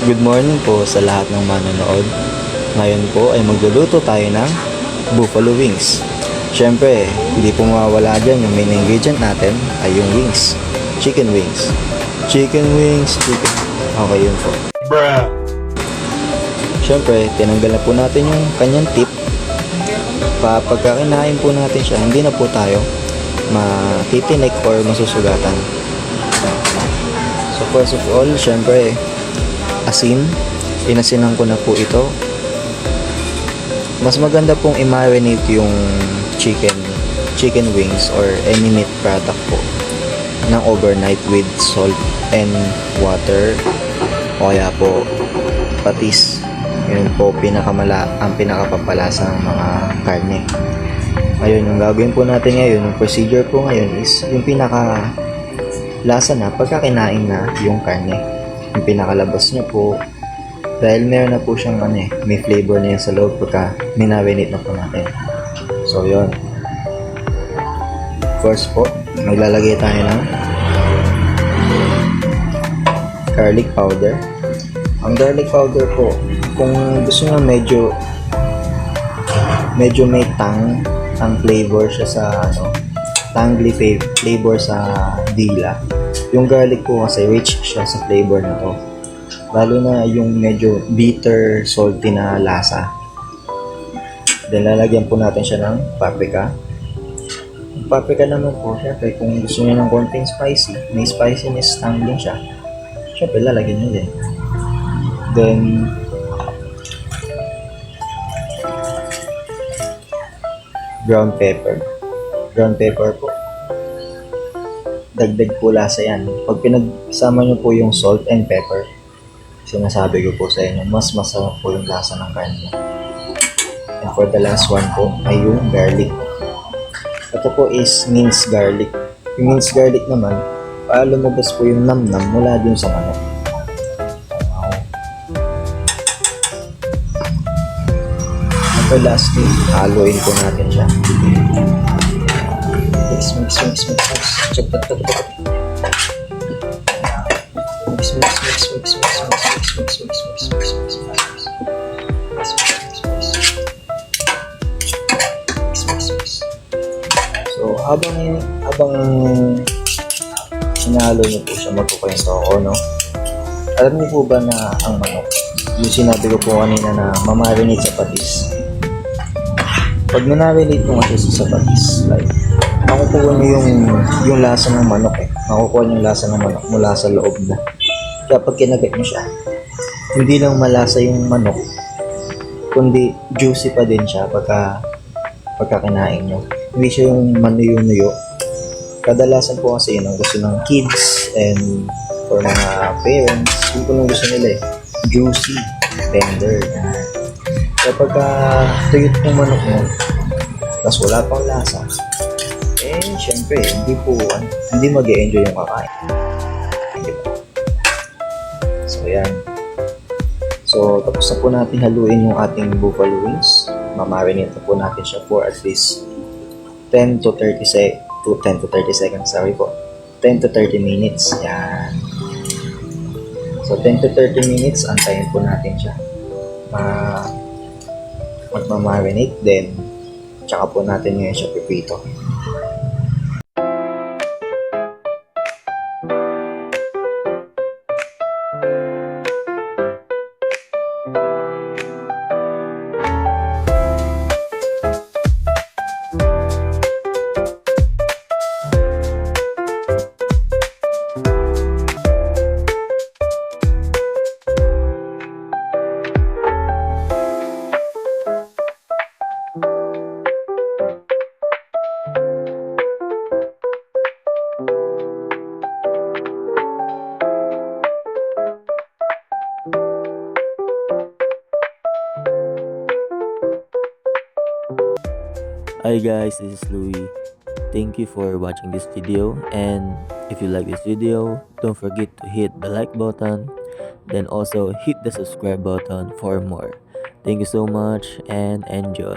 Good morning po sa lahat ng manonood. Ngayon po ay magluluto tayo ng buffalo wings. Siyempre, hindi po mawawala dyan yung main ingredient natin ay yung wings. Chicken wings. Chicken wings, chicken. Okay, yun po. Bruh. Siyempre, tinanggal na po natin yung kanyang tip. Pagka kinain po natin siya, hindi na po tayo matitinik or masusugatan. So first of all, siyempre, asin. Inasinan ko na po ito. Mas maganda pong i-marinate yung chicken wings or any meat product po ng overnight with salt and water o kaya po patis. Yun po ang pinakapapalasa ng mga karne. Ayun, yung gagawin po natin ngayon, yung procedure po ngayon is yung pinaka lasa na pagka kinain na yung karne. Yung pinakalabas niya po, dahil meron na po siyang may flavor na yan sa loob pagka minarinate na po natin. So yun, first po, maglalagay tayo ng garlic powder. Ang garlic powder po, kung gusto nyo medyo may ang flavor siya sa tangy flavor sa dila. Yung garlic po kasi rich siya sa flavor na to. Lalo na yung medyo bitter, salty na lasa. Then lalagyan po natin siya ng paprika. Yung paprika naman po, syempre kung gusto niyo ng konting spicy, may spiciness tang din siya. Syempre lalagyan niyo din. Then ground pepper. Ground pepper po. Dagdag po lasa yan. Pag pinagsama nyo po yung salt and pepper, sinasabi ko po sa inyo, mas masarap po yung lasa ng karne. And for the last one po, ay yung garlic. Ito po is minced garlic. Yung minced garlic naman, para lumabas po yung namnam mula dun sa manok. And for lastly, haluin po natin siya. Mix. Check that. Mix. So, habang hinahalo niyo po siya, magkukwento ako, no? Alam niyo po ba na ang manok, yung sinabi ko po kanina na mamarinate sa patis. Pag minarinate mo kasi sa patis, like, makukuha niyo yung lasa ng manok Makukuha niyo yung lasa ng manok mula sa loob na. Kaya pag kinagat mo siya, hindi lang malasa yung manok, kundi juicy pa din siya pagka kinain nyo. Hindi siya yung manuyo-nuyo. Kadalasan po kasi yun ang gusto ng kids and for mga parents, yun po nung gusto nila juicy, tender. Kaya pagka tuyot yung manok mo, tapos wala pang lasa, syempre, hindi mag-e-enjoy yung kakain. So, yan. So, tapos na po natin haluin yung ating buffalo wings. Mamarinate na po natin siya for at least 10 to 30 seconds, sorry po. 10 to 30 minutes. Yan. So, 10 to 30 minutes, antayin po natin siya. Magmamarinate, then, tsaka po natin ngayon siya pipito. Hi guys, this is Louie. Thank you for watching this video, and if you like this video, don't forget to hit the like button, then also hit the subscribe button for more. Thank you so much and enjoy.